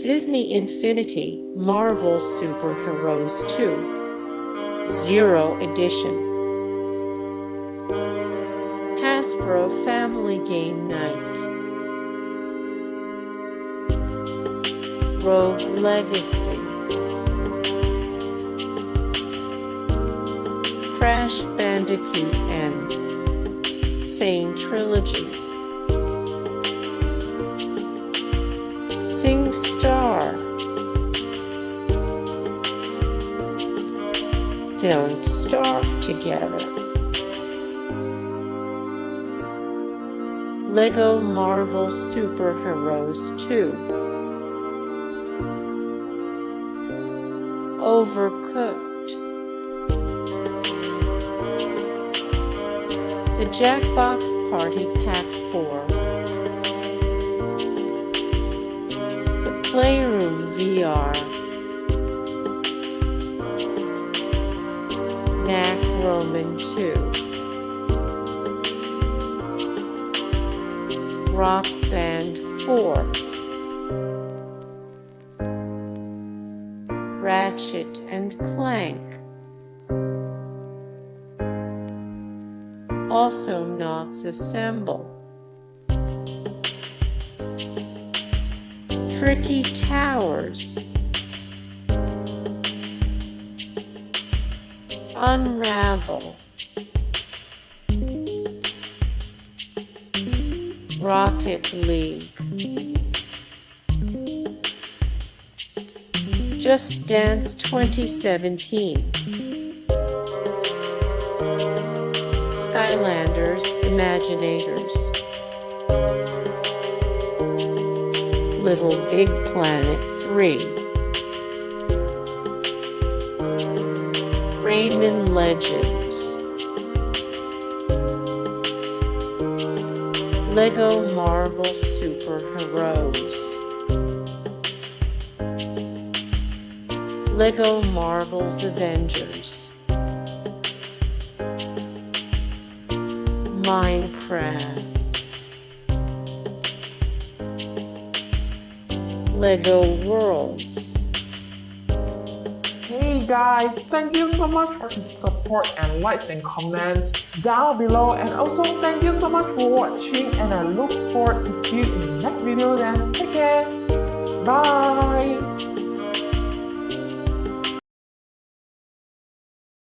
Disney Infinity Marvel Superheroes 2 Zero Edition. Hasbro Family Game Night. Rogue Legacy. Crash Bandicoot and Sane Trilogy. SingStar. Don't Starve Together. Lego Marvel Superheroes 2. Overcooked. The Jackbox Party Pack 4. The Playroom VR. Knack II. Rock Band 4. Ratchet and Clank. Awesomenauts Assemble. Tricky Towers. Unravel. Rocket League. Just Dance 2017. Skylanders, Imaginators. Little Big Planet 3. Rayman Legends. Lego Marvel Superheroes. Lego Marvel's Avengers. Minecraft. Lego Worlds. Hey guys, thank you so much for the support and likes and comments down below, and also thank you so much for watching, and I look forward to see you in the next video then. Take care. Bye.